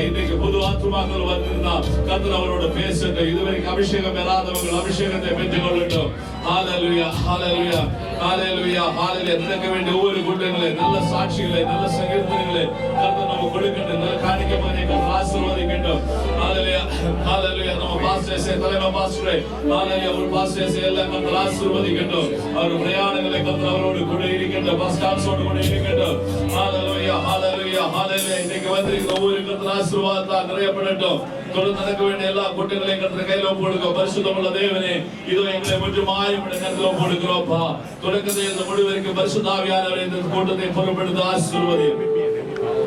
இன்னைக்கு புது ஆத்துமாக்கள் வந்திருந்தா கர்த்தர் அவரோட பேசட்டும். இதுவரைக்கும் அபிஷேகம் பெறாதவர்கள் அபிஷேகத்தை பெற்றுக் கொள்ளட்டும். ஹல்லேலூயா, ஹல்லேலூயா, ஹல்லேலூயா, ஹல்லேலூயா. நடக்க வேண்டிய ஒவ்வொரு கூட்டங்களை, நல்ல சாட்சிகளை, நல்ல சங்கீதங்களை கர்த்தர் நம்ம கொடுக்கட்டும். நல்ல காணிக்கை மாதிரி கர்த்தர் ஆசீர்வதிக்கட்டும். ஹல்லேலூயா, ஹல்லேலூயா. நம்ம பாஸ்டர்ஸே, தலைவர் பாஸ்டரே, ஹல்லேலூயா, ஒரு பாஸ்டர்ஸே எல்லாம் கர்த்தர் ஆசீர்வதிக்கட்டும். அவர் பிரயாணங்களை கர்த்தர் அவரோடு கூட இருக்கட்டும். பாஸ்டர்ஸோடு கூட இருக்கட்டும். ஹல்லேலூயா, ஹல்லேலூயா, ஹல்லேலூயா. இன்னைக்கு வந்திருக்கிற ஒவ்வொரு கர்த்தர் ஆசீர்வாதத்தால் நிறையப்படட்டும். தொடர்ந்து நடக்க வேண்டிய எல்லா கூட்டங்களையும் கர்த்தர் கையில ஒப்புக்கொடுங்க. பரிசுத்தமுள்ள தேவனே, இதோ எங்களை முற்றுமாய் உம்முடைய கரத்தில் ஒப்புக்கொடுக்கிறோம்ப்பா. தொடக்கத்தில் இருந்து முடிவு வரைக்கும் பரிசுத்த ஆவியானவரே இந்த கூட்டத்தை பொறுப்பெடுத்து ஆசீர்வதியும்.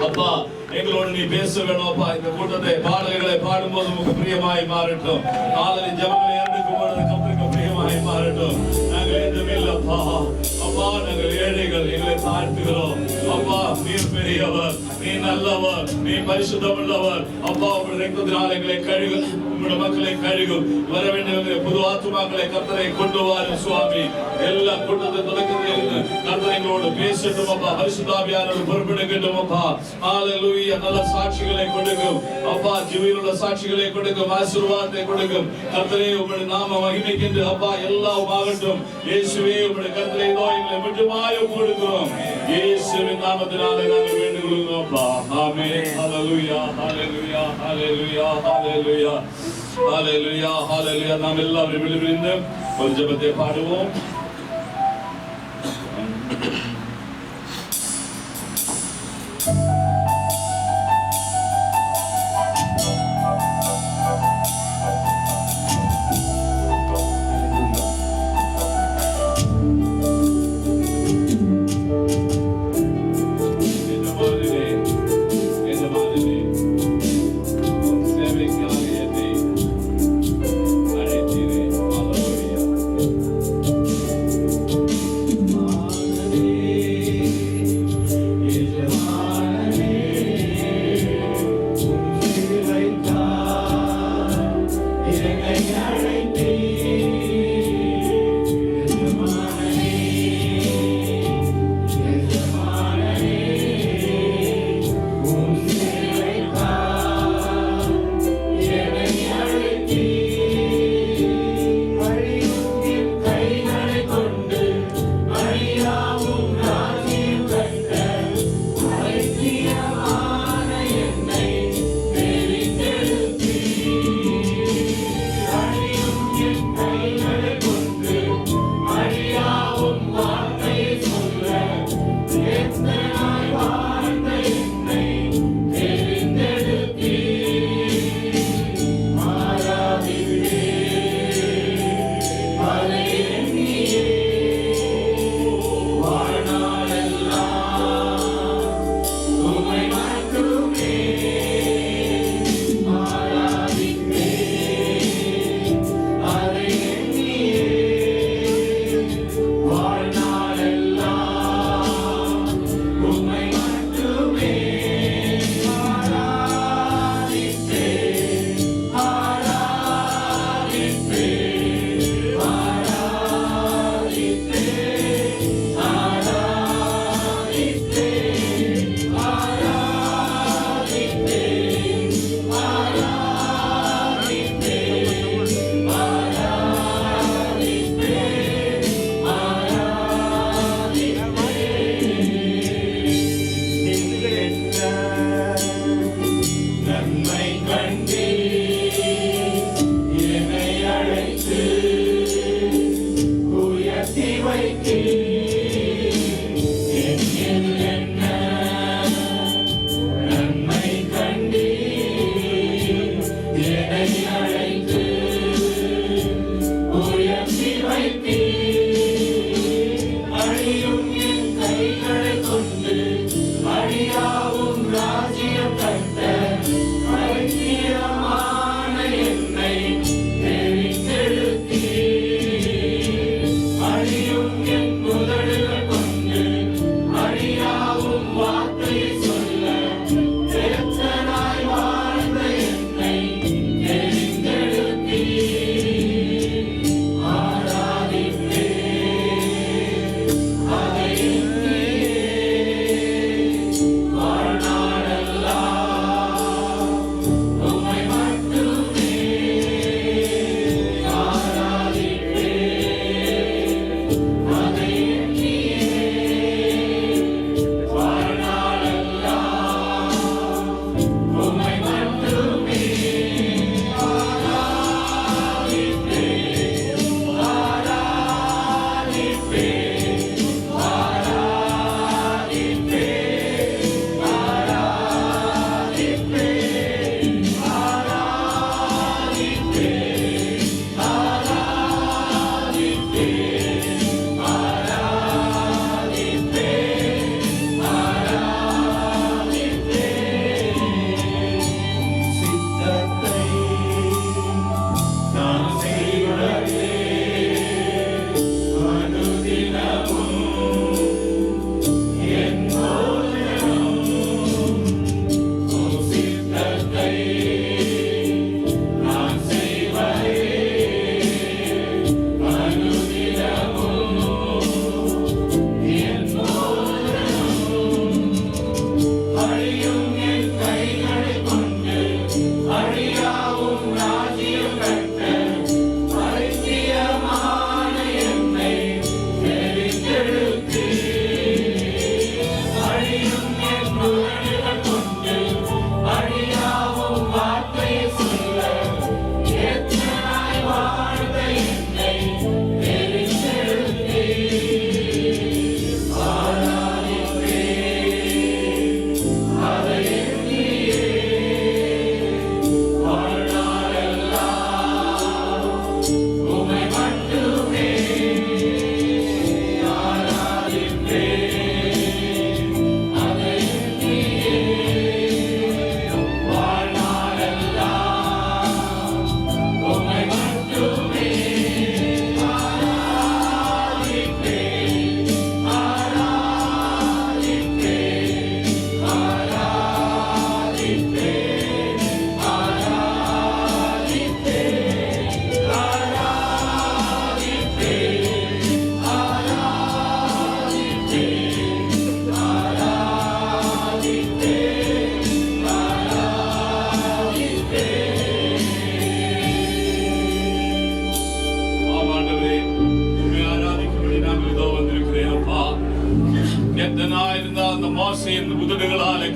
அப்பா, எங்களோடு நீ பேச வேணும்ப்பா. இந்த கூட்டத்தை பாடல்களை பாடும்போது உமக்கு பிரியமாய் மாறட்டும். காலையில் ஜெபங்களை ஏறெடுக்கும் பொழுது கர்த்தருக்கு பிரியமாய் மாறட்டும். நாங்கள் எதுவுமே இல்லப்பா. அப்பா, நாங்கள் ஏழைகள், எங்களை தாழ்த்துகிறோம். அப்பா, நீர் பெரியவர், நீ நல்லவர், நீ பரிசுத்தம் உள்ளவர். அப்பா, உங்களுடைய ரத்தத்தினால் எங்களை கழுகும், உங்களுடைய மக்களை கழுகும். வர வேண்டிய புது ஆத்துமாக்களை கர்த்தரை கொண்டு வாரும் சுவாமி. எல்லா கூட்டத்தை தொடக்கத்தில் கர்த்தர் எங்களோடு பேசட்டும் அப்பா. பரிசுத்த ஆவியானவர் பொறுப்பெடுக்கட்டும் அப்பா. ஹல்லேலூயா. நல்ல சாட்சிகளை கொடுக்கும் அப்பா. ஜீவனுள்ள சாட்சிகளை கொடுக்கும், ஆசீர்வாதத்தை கொடுக்கும். கர்த்தரே, உங்களுடைய நாம மகிமைக்கென்று அப்பா எல்லாம் ஆகட்டும். இயேசுவே, உங்களுடைய கர்த்தரை இதோ எங்களை முற்றுமாய் ஒப்புக்கொடுக்கிறோம். இயேசுவின் நாமத்தினாலே நாங்கள் வேண்டிக் கொள்கிறோம் அப்பா. ஆமென். ஹல்லேலூயா, ஹல்லேலூயா, ஹல்லேலூயா, ஹல்லேலூயா, ஹல்லேலூயா, ஹல்லேலூயா. நாம் எல்லாரும் விழிவிழிந்து ஒரு ஜெபத்தை பாடுவோம். Hallelujah.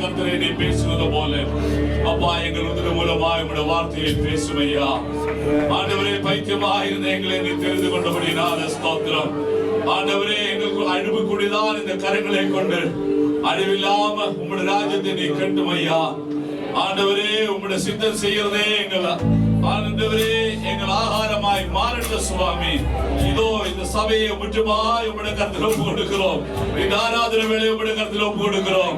கர்த்தரே நீ பேசுவது போல அப்பா எங்கள் உதிர மூலமாய் உம்முடைய வார்த்தையை பேசும் ஐயா. ஆண்டவரே பைத்தியமாக இருந்த எங்களை நீ தெரிந்து கொண்டபடினால ஸ்தோத்திரம். ஆண்டவரே எங்களுக்கு அழிவு கூடிதான் இந்த கரங்களை கொண்டு அழிவில்லாம உம்முடைய ராஜ்யத்தை நீ கட்டும் ஐயா. ஆண்டவரே உம்முடைய சித்தம் செய்யறதே எங்கள் ஆண்டவரே எங்கள் ஆகாரமாய் மாறட்ட சுவாமி. இதோ இந்த சபையை முற்றுமாய் உம்முடைய கரத்தில் ஒப்பு கொடுக்கிறோம். இந்த ஆராதனை வேளையை உம்முடைய கரத்தில் ஒப்பு கொடுக்கிறோம்.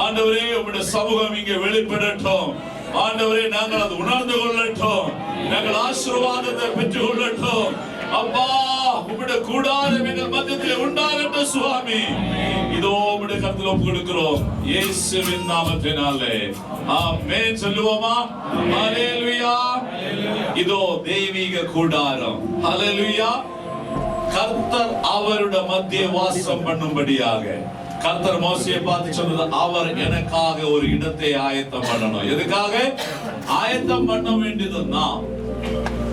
ஆண்டவரே உம்முடைய சமூகம் இங்கே வெளிப்படட்டும். ஆண்டவரே நாங்கள் அது உணர்ந்து கொள்ளட்டும். நாங்கள் ஆசீர்வாதத்தை பெற்றுக் கொள்ளட்டும். அப்பா உம்முடைய கூடாரம் எங்கள் மத்தியத்தில் உண்டாகட்டும் சுவாமி. இதோ உம்முடைய கரத்தில் ஒப்பு கொடுக்கிறோம் இயேசுவின் நாமத்தினாலே ஆமென் சொல்லுவோமா? ஹல்லேலூயா. இதோ தெய்வீக கூடாரம். ஹல்லேலூயா. கர்த்தர் அவருடைய மத்திய வாசம் பண்ணும்படியாக கர்த்தர் மோசேயை பார்த்து சொன்னது, அவர் எனக்காக ஒரு இடத்தை ஆயத்தம் பண்ணணும். எதுக்காக ஆயத்தம் பண்ண வேண்டியது? நாம்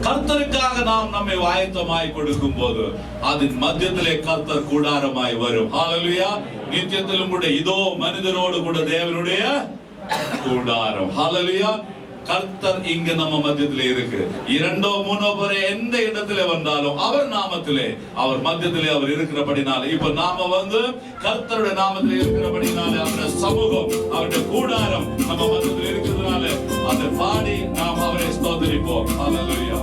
கர்த்தருக்காக நாம் நம்மை ஆயத்தமாய் கொடுக்கும் போது அதன் மத்தியத்திலே கர்த்தர் கூடாரமாய் வரும். ஹல்லேலூயா. நித்தியத்திலும் கூட இதோ மனிதனோடு கூட தேவனுடைய கூடாரம். ஹல்லேலூயா. கர்த்தர் இங்க நம்ம மத்தியத்திலே இருக்கு. இரண்டோ மூணோ பேர் எந்த இடத்துல வந்தாலும் அவர் நாமத்திலே அவர் மத்தியத்திலே அவர் இருக்கிறபடினால இப்ப நாம கர்த்தருடைய நாமத்திலே இருக்கிறபடினால அவருடைய சமூகம் அவருடைய கூடாரம் நம்ம மத்தியத்திலே இருக்கிறதுனால அதை பாடி நாம் அவரை ஸ்தோத்திரிப்போம். ஹல்லேலூயா.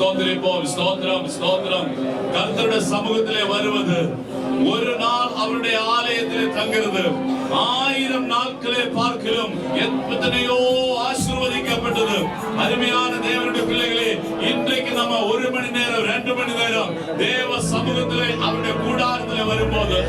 ஸ்தோத்திரிப்போம். ஸ்தோத்திரம், ஸ்தோத்திரம். கர்த்தருடைய சமூகத்திலே வருவது, ஒரு நாள் அவருடைய ஆலயத்திலே தங்குறது 1000 நாட்களே பார்க்கிறோம். எத்தனையோ ஆசீர்வதிக்கப்பட்டது. அருமையான தேவனுடைய பிள்ளைகளே, இன்றைக்கு நம்ம 1 மணி நேரம் 2 மணி நேரம் தேவ சமூகத்திலே அவருடைய கூடாரத்திலே வரும்போது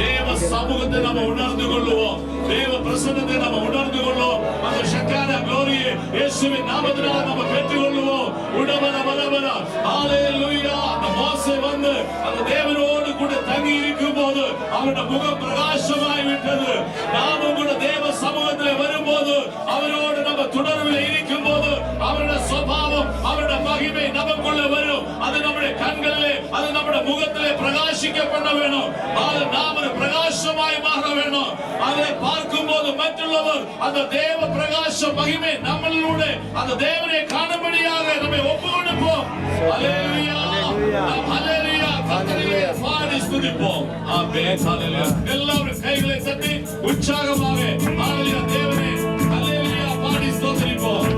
தேவ சமூகத்தை நம்ம உணர்ந்து கொள்ளுவோம். தேவ பிரசன்னத்தை நம்ம உணர்ந்து கொள்ளுவோம். அந்த சக்கான glory-யை இயேசுவின் நாமத்தினால் நம்ம பெற்றுக் கொள்ளுவோம். உடவர வரவர ஹalleluya. அந்த மோசே வந்து அந்த தேவனோடு கூட தங்கி இருக்கும் போது அவருடைய முகம் பிரகாசமாய் விட்டது. நாமும் கூட தேவ சமூகத்திலே வரும்போது அவரோடு நம்ம தொடர்பில் இருக்கும் போது அவருடைய சுபாவம் அவருடைய மகிமை நமக்குள்ள வரும். அது நம்முடைய கண்களிலே, அது நம்முடைய முகத்திலே பிரகாசிக்கப்பட வேணும். நாம் பிரகாசமாய் மாற வேணும். அதை பார்க்கும் போது மற்றவர் அந்த தேவ பிரகாச மகிமை நம்மளுடைய அந்த தேவனை காணும்படியாக நம்மை ஒப்புக்கொடுப்போம். ஹalleluya, ஹalleluya. கர்த்தரை பாடி ஸ்துதிப்போம். ஆமென், ஹalleluya. எல்லாரும் கைகளை தட்டி உற்சாகமாக ஹalleluya தேவனை ஹalleluya பாடி ஸ்தோத்திரிப்போம்.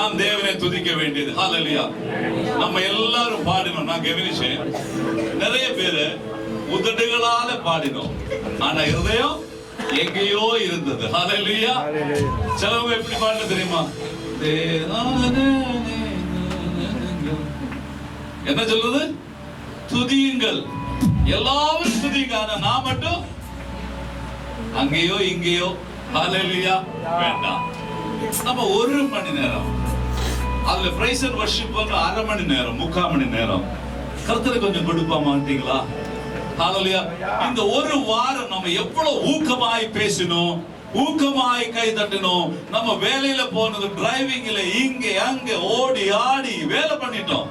நாம் தேவனை துதிக்க வேண்டியது. ஹல்லேலூயா. நம்ம எல்லாரும் பாடினோம். நான் கவனிச்சேன், நிறைய பேரு உதடுகளால பாடினோம், ஆனா இருதயம் எங்கேயோ இருந்தது. ஹல்லேலூயா. சிலவங்க எப்படி பாடுறது தெரியுமா? என்ன சொல்றது? துதியுங்கள், எல்லாரும் துதிங்க, ஆனா நான் மட்டும் அங்கேயோ இங்கேயோ. ஹல்லேலூயா. வேண்டாம். நம்ம 1 மணி நேரம் அதுல பிரைஸ் அண்ட் வர்ஷிப் வந்து 1/2 மணி நேரம், 3/4 மணி நேரம் கர்த்தருக்கு கொஞ்சம் கொடுப்பா மாட்டீங்களா? ஹல்லேலூயா. இந்த ஒரு வாரம் நம்ம எவ்வளவு ஊக்கமாய் பேசினோம், ஊக்கமாய் கை தட்டினோம். நம்ம வேலையில போனது, டிரைவிங்ல இங்க அங்க ஓடி ஆடி வேலை பண்ணிட்டோம்.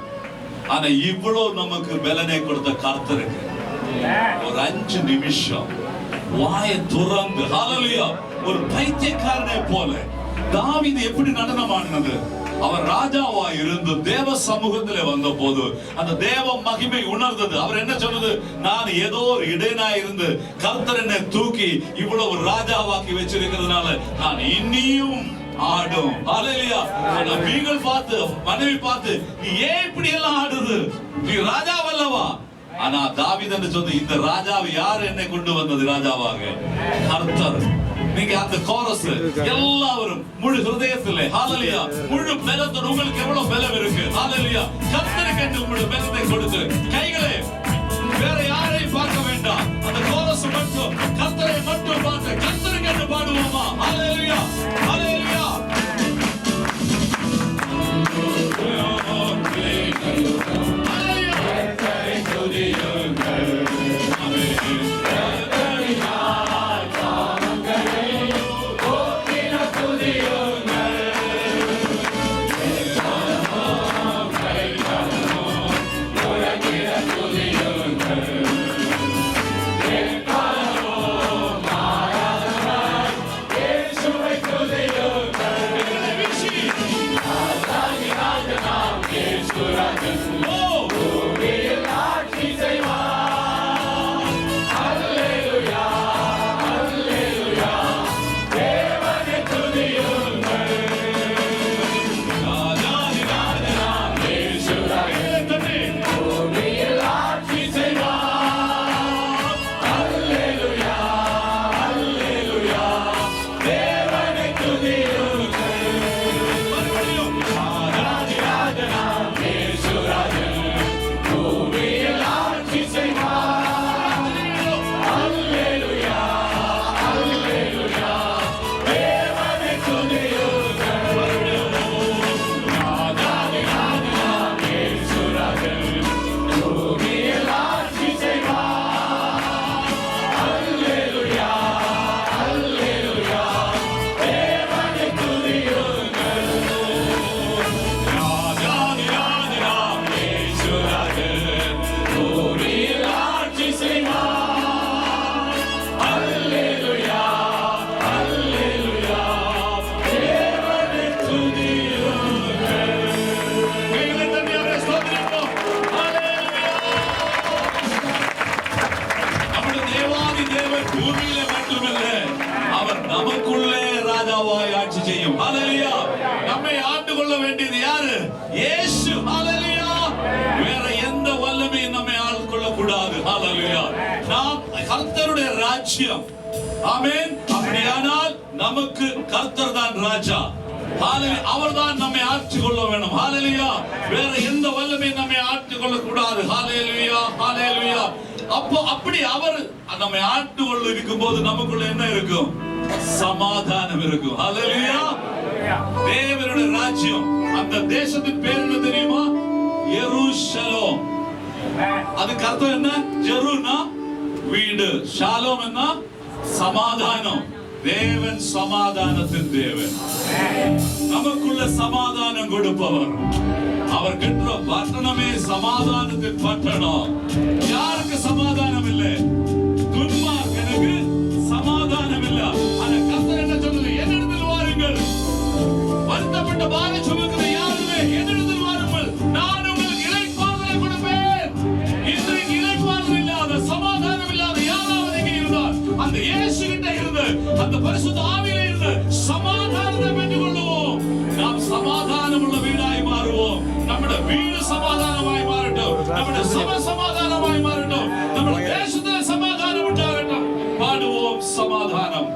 ஆனா இவ்வளவு நமக்கு பலனை கொடுத்த கர்த்தருக்கு ஒரு 5 நிமிஷம் வாயை துறந்து, ஹல்லேலூயா, ஒரு பைத்தியக்காரனை போல தாவீது எப்படி நடனம் ஆடினது? அவர் ராஜாவா இருந்து தேவ சமூகத்திலே வந்த போது அந்த தேவ மகிமை உணர்ந்தது. அவர் என்ன சொன்னது? நான் ஏதோ ஒரு இடையனா இருந்து கர்த்தர் என்னை தூக்கி இவ்வளவு ராஜாவாக்கி வச்சிருக்கிறதுனால நான் இன்னியும் ஆடும். ஹல்லேலூயா. வீகள் பார்த்து, மனைவி பார்த்து, நீ ஏன் இப்படி எல்லாம் ஆடுது? நீ ராஜாவல்லவா? ஆனா தாவீது என்று சொன்ன இந்த ராஜாவை யார் என்னை கொண்டு வந்தது ராஜாவாக? கர்த்தர். நீங்க அந்த கோரஸ் எல்லாரும் முழு ஹிருதயத்திலே, ஹல்லேலூயா, முழு பலத்தோட, உங்களுக்கு எவ்வளவு பலம் இருக்கு, ஹல்லேலூயா, கர்த்தருக்கு என்று முழு பலத்தை கொடுத்து கைகளே வேற யாரையும் பார்க்க வேண்டாம், அந்த கோரஸ் மட்டும் கர்த்தரை மட்டும் பார்த்து கர்த்தருக்கு என்று பாடுவோமா? ஹல்லேலூயா, ஹல்லேலூயா. நமக்குள்ளே ராஜாவாய் ஆட்சி செய்யும். ஹல்லேலூயா. நம்மை ஆண்டு கொள்ள வேண்டியது யாரு? இயேசு. ஹல்லேலூயா. வேற எந்த வல்லமையும் நம்மை ஆண்டு கொள்ள கூடாது. ஹல்லேலூயா. நாம் கர்த்தருடைய ராஜ்யம். ஆமென். அப்படியானால் நமக்கு கர்த்தர் தான் ராஜா. ஹல்லேலூயா. அவர்தான் நம்மை ஆட்சி கொள்ள வேண்டும். ஹல்லேலூயா. வேற எந்த வல்லமையும் நம்மை ஆட்சி கொள்ள கூடாது. ஹல்லேலூயா. ஹல்லேலூயா. அப்போ அப்படி அவர் நம்மை ஆண்டு கொள்ள இருக்கும்போது நமக்குள்ள என்ன இருக்கும்? சமாதானம் இருக்கும். ஹல்லேலூயா. தேவனுடைய ராஜ்யம். அந்த தேசத்தின் பேர் என்ன தெரியுமா? எருசலேம். அதுக்கு அர்த்தம் என்ன? ஜெருனா வீடு, ஷாலோம் என்ன? சமாதானம். தேவன் சமாதானத்தின் தேவன். நமக்குள்ள சமாதானம் கொடுப்பவர். அவர் கெட்ட பட்டணமே சமாதானத்தின் பட்டணம். யாருக்கு சமாதானம் இல்லை? துன்மார்க்கனுக்கு சமாதானம் இல்லை. ஆனா கர்த்தர் என்ன சொல்லுது? என்னிடத்தில் வாருங்கள், வருத்தப்பட்ட பாரம் சுமக்கிற யாருமே என்னிடத்தில் வாருங்கள், நான் உங்களுக்கு இளைப்பாறுதலை கொடுப்பேன். இன்றைக்கு இளைப்பாறுதல் இல்லாத, சமாதானம் இல்லாத யாராவது இங்கே இருந்தால் அந்த இயேசு கிட்ட இருந்து, அந்த பரிசுத்த ஆவியிலே இருந்து சமாதானத்தை பெற்றுக் கொள்வோம். நாம் சமாதானம் വീട് സമാധാനമായി മാറട്ടെ, നമ്മുടെ സഭ സമാധാനമായി മാറട്ടെ, നമ്മുടെ ദേശത്തിന് സമാധാനം ഉണ്ടാകട്ടെ. പാടുவோம் സമാധാനം.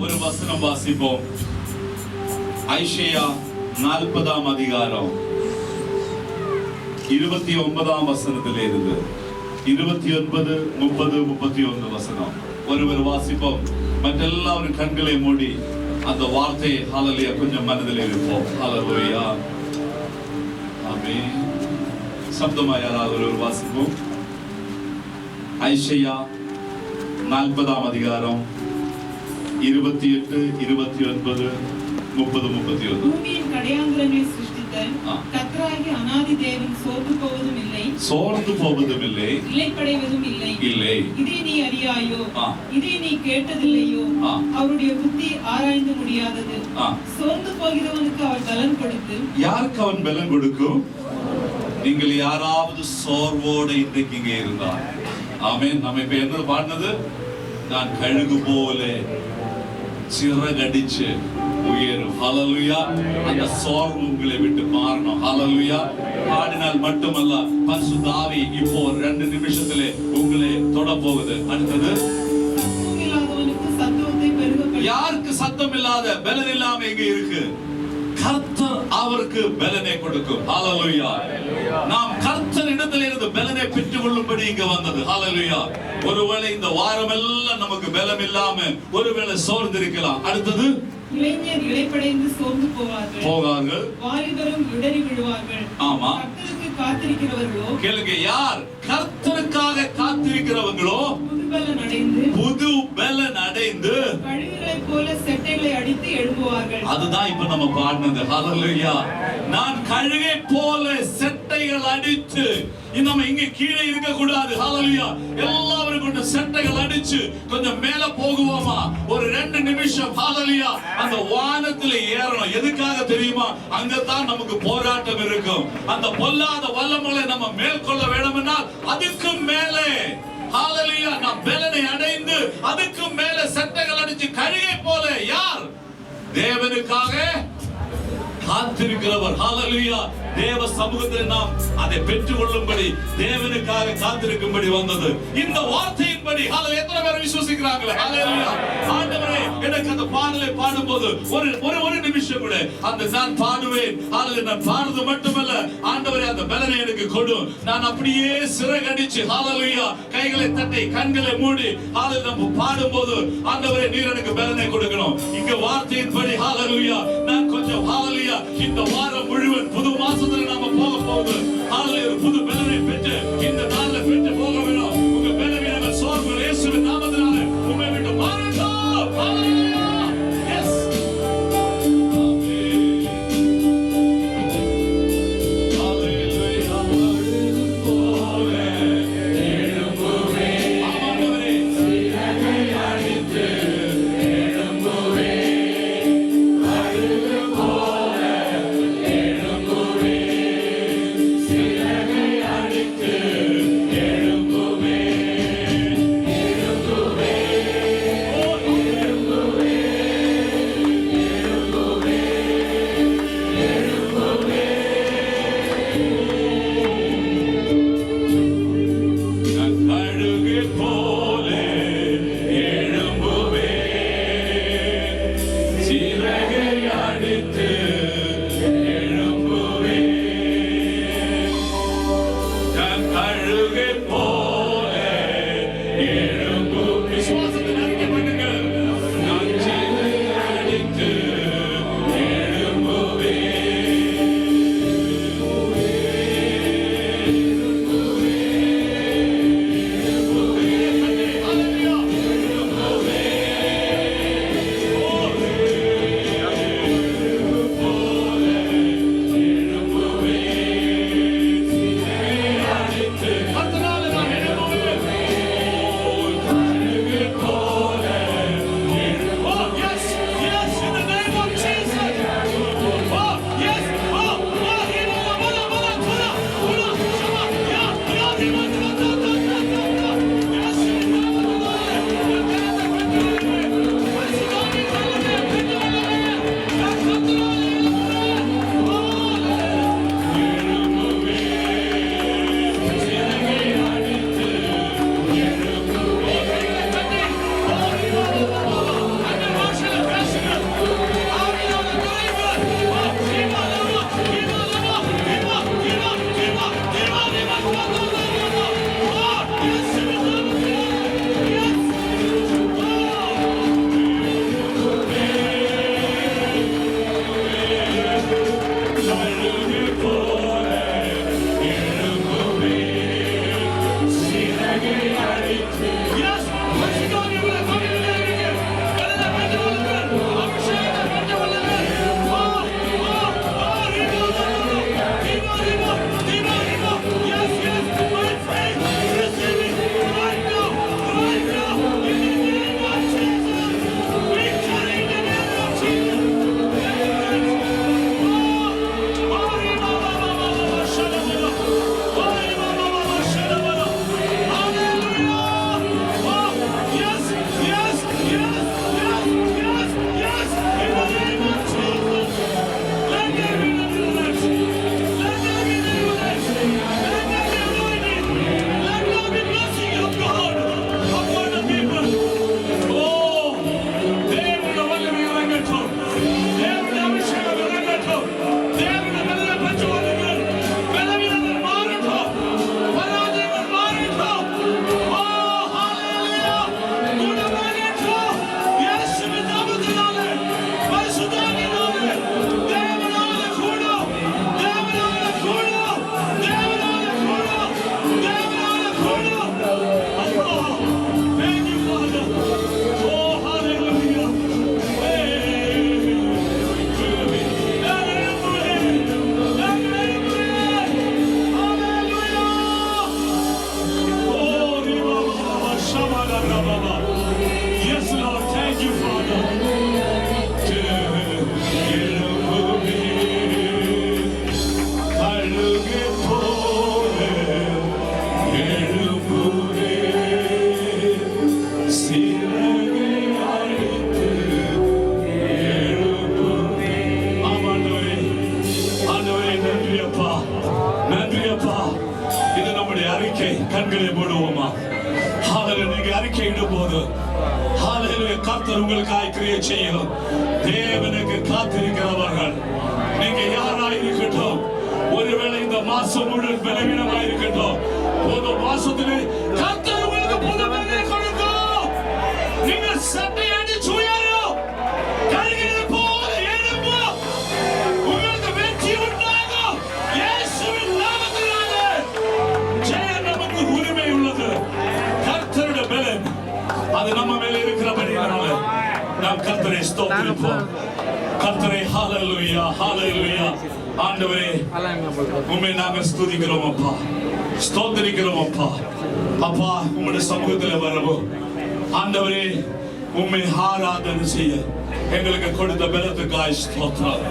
ഒരു വചനം വാസിപ്പോ ഐശയ്യ 40-ാം അധികാരം 29-ാം വചനത്തിലേത് 29, 30, 31 വചനം ഒരുവർ വാസിപ്പോ മറ്റെല്ലാവരും കണ്ണുകളെ മൂടി அந்த வார்த்தையை ஹalleluya கொஞ்சம் மனதில் இருப்போம். ஹalleluya ஆமென். சப்தமாய் யாராவது ஒரு வாசிப்போம். ஐசையா 40-ாம் அதிகாரம் 28, 29, 30, 31. பூமியின் கடையாந்திரங்களை சிருஷ்டித்த கர்த்தராகிய அநாதி தேவன் சோர்ந்து போவதும் இல்லை இளைப்படைவதும் இல்லை. இதை நீ அறியாயோ? இதை நீ கேட்டதில்லையோ? அவருடைய புத்தி ஆராய்ந்து முடியாதது. சோர்ந்து போகிறவனுக்கு அவர் பலன் கொடுத்து. யாருக்கு அவன் பலன் கொடுக்கும்? நீங்கள் யாராவது சோர்வோடு இன்றைக்கு இங்கே இருந்தால் ஆமென். நம்ம இப்ப என்ன பாடினது? நான் கழுகு போல சிறகடிச்சு உயரும். ஹalleluya. அந்த சோர்வு உங்களை விட்டு மாறணும். ஹalleluya. பாடினால் மட்டுமல்ல, பரிசுத்த ஆவி இப்போ 2 நிமிஷத்திலே உங்களை தொட போகுது. அடுத்தது, யாருக்கு சத்தம் இல்லாத பலன் இல்லாம எங்க இருக்கு? கர்த்தர் அவருக்கு பலனை கொடுக்கும். ஹalleluya. நாம் கர்த்தர் இடத்துல இருந்து பலனை பெற்றுக் கொள்ளும்படி இங்க வந்தது. ஹalleluya. ஒருவேளை இந்த வாரம் எல்லாம் நமக்கு பலம் இல்லாம ஒருவேளை சோர்ந்து இருக்கலாம். அடுத்தது, இளைஞர் இளைப்படைந்து சோர்ந்து போவார்கள், வாலிபரும் இடறி விழுவார்கள். ஆமா, கர்த்தருக்கு காத்திருக்கிறவர்களோ, கேளுங்க, யார் கர்த்தருக்காக காத்திருக்கிறவங்களோ புது பலன் அடைந்து கழுகுகளைப் போல செட்டைகளை அடித்து எழும்புவார்கள். அதுதான் இப்ப நம்ம பாடினது. ஹalleluya. நான் கழுகை போல செட்டைகள் அடித்து, நம்ம இங்க கீழே இருக்க கூடாது. ஹalleluya. எல்லாரும் கொண்டு செட்டைகள் அடிச்சு கொஞ்சம் மேல போகுவோமா? ஒரு 2 நிமிஷம். ஹalleluya. அந்த வானத்துல ஏறணும். எதுக்காக தெரியுமா? அங்கதான் நமக்கு போராட்டம் இருக்கும். அந்த பொல்லாத வல்லமையை நம்ம மேற்கொள்ள வேண்டும்னா அதுக்கு மேலே, ஹalleluya, நாம் பலனை அடைந்து அதுக்கு மேலே செட்டைகள் அடிச்சு கழுகை போல, யார் தேவனுக்காக காத்திருக்கிறவர். ஹalleluya. தேவ சமூகத்தில் நாம் அதை பெற்றுக் கொள்ளும்படி, தேவனுக்காக காத்திருக்கும்படி வந்தது இந்த வார்த்தையின்படி. ஹalleluya. எத்தனை பேர் விசுவாசிக்கிறாங்க? ஹalleluya. ஆண்டவரே, எனக்கு அந்த பாடலை பாடும்போது ஒரு நிமிஷம் கூட அந்த நான் பாடுவேன். ஹalleluya. நான் பாடுறது மட்டுமல்ல, ஆண்டவரே அந்த பலனை எனக்கு கொடு. நான் அப்படியே சிறகடிச்சு, ஹalleluya, கைகளை தட்டி கண்களை மூடி, ஹalleluya, நம்ம பாடும்போது ஆண்டவரே நீர் எனக்கு பலனை கொடுக்கணும். இங்க வார்த்தையின்படி, ஹalleluya, நான் கொஞ்சம், ஹalleluya, இந்த வாரம் முழுவதும் புது மாசத்துல நாம போக போகுது. ஹalleluya, புது பலனை பெற்று இந்த நாள்ல பெற்று போக வேணும். உங்க பலவீனங்கள், சோர்வு இயேசுவின் நாமத்தினால உங்களை விட்டு மாறட்டும். ஹalleluya. எஸ். கண்களை மூடுவோமா? ஹalleluya. நீங்க அறிக்கையிடும் போது ஹalleluya கர்த்தர் உங்களுக்காய் கிரியை செய்யும். தேவனுக்கு காத்திருக்கிறவர்கள் நீங்க யாராயிருக்கட்டும், ஒருவேளை இந்த மாசம் முழு பலவீனமாயிருக்கட்டும், ஒரு மாசத்துல கர்த்தர் உங்களுக்கு புது பலனை கொடுக்கும். நீங்க சட்டை அடிச்சு உயரும், கருகிற போல எழும்பும், உங்களுக்கு வெற்றி உண்டாகும். இயேசுவின் நாமத்தினாலே ஜெயம் நமக்கு உரிமை உள்ளது. கர்த்தருடைய பலன் அது நம்ம மேல இருக்கிறபடினால நாம் கர்த்தரை ஸ்தோத்திரிப்போம். கர்த்தரை ஹalleluya ஹalleluya. ஆண்டவரே உம்மை நாங்கள் ஸ்துதிக்கிறோம் அப்பா, ஸ்தோத்திரிக்கிறோம் அப்பா. அப்பா உம்முடைய சமூகத்தில் வரவும் ஆண்டவரே உம்மை ஆராதனை செய்ய எங்களுக்கு கொடுத்த பலத்துக்காய் ஸ்தோத்திரம்.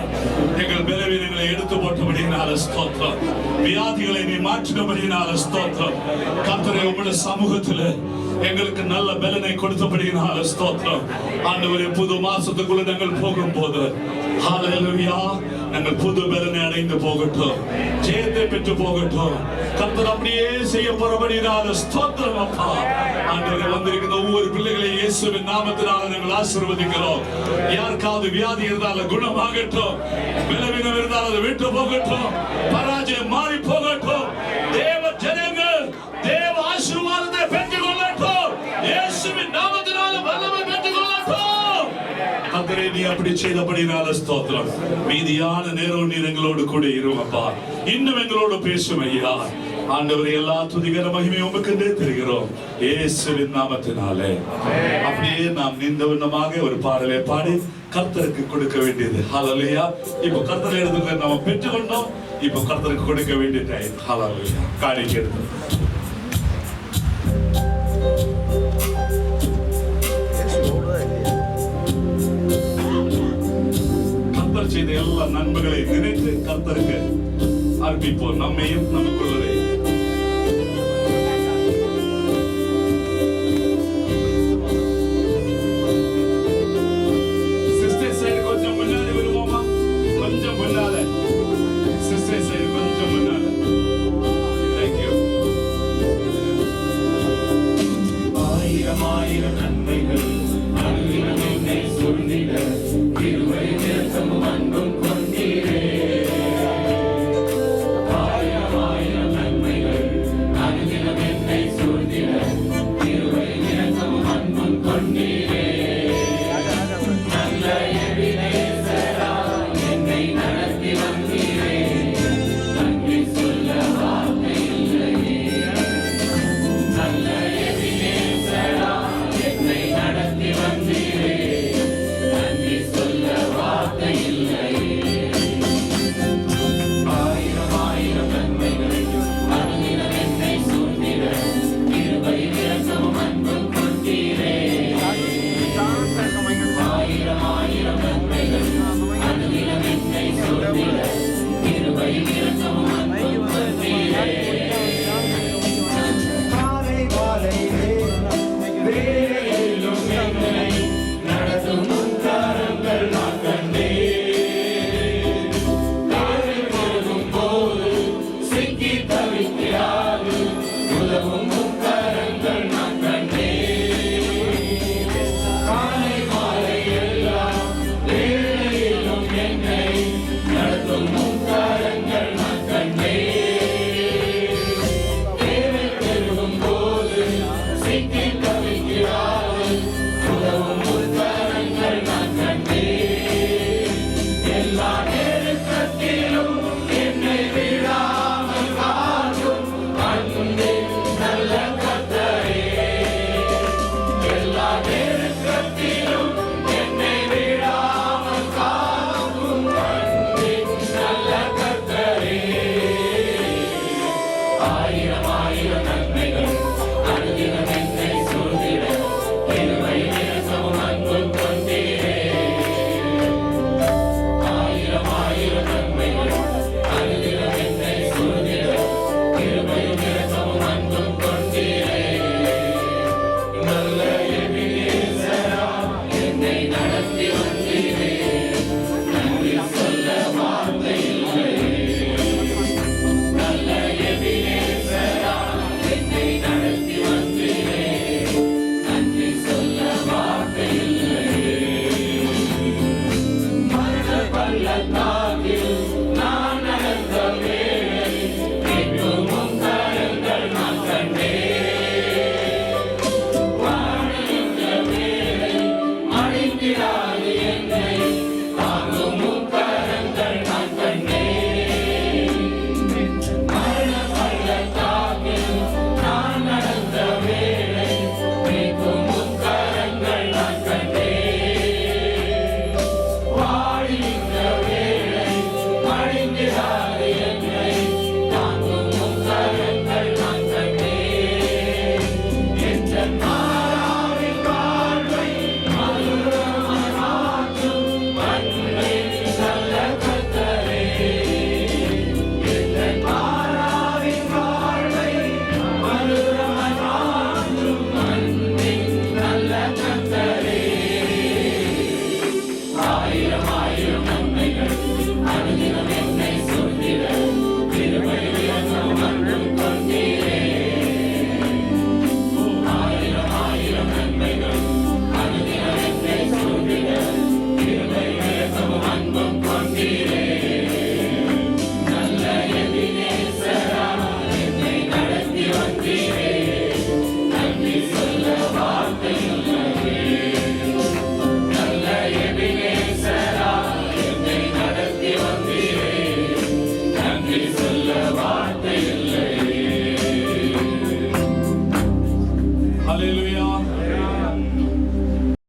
எங்கள் பலவீனங்களை எடுத்து போட்டபடியினால ஸ்தோத்திரம். வியாதிகளை நீ மாற்றினபடியினால ஸ்தோத்திரம். கர்த்தரே உம்முடைய சமூகத்தில் எங்களுக்கு நல்ல பலனை கொடுத்தபடியினால ஸ்தோத்திரம். ஆண்டவரே புது மாசத்துக்குள்ள நாங்கள் போகும்போது ஹalleluya நாங்கள் புது பலனை அடைந்து போகட்டும், ஜெயத்தை பெற்று போகட்டும். கர்த்தர் அப்படியே செய்ய போறபடினால ஸ்தோத்திரம் அப்பா. ஆண்டவரே வந்திருக்கிற ஒவ்வொரு பிள்ளைகளை இயேசுவின் நாமத்தினால நாங்கள் ஆசீர்வதிக்கிறோம். யாருக்காவது வியாதி இருந்தாலும் குணமாகட்டும், பலவீனம் இருந்தாலும் அதை விட்டு போகட்டும், பராஜயம் மாறி போகட்டும். தேவ ஜனங்கள் தேவ ஆசீர்வாதத்தை பெற்றுக் கொள்ளட்டும். இயேசுவின் நாமத்தினால வல்லமை பெற்றுக் கொள்ளட்டும். கர்த்தரே நீ அப்படி செய்தபடினால ஸ்தோத்திரம். மீதியான நேரம் நீர் எங்களோடு கூட இருப்பா, இன்னும் எங்களோடு பேசும் ஐயா. ஆண்டவரே எல்லா துதிகர மகிமை உமக்கு தெரிகிறோம் இயேசுவின் நாமத்தினாலே. அப்படியே நாம் நின்றவண்ணமாக ஒரு பாடலை பாடி கர்த்தருக்கு கொடுக்க வேண்டியது ஹalleluya. இப்போ கர்த்தர் இடத்துல நாம பெற்றுக்கொண்டோம், இப்போ கர்த்தருக்கு கொடுக்க வேண்டிய டைம் ஹalleluya. காணிக்கை எடுத்து கர்த்தர் செய்த எல்லா நன்மைகளை நினைத்து கர்த்தருக்கு அர்ப்பிப்போம், நம்மையும் நமக்குள்ளதை. நன்மை சொல்லத்தான்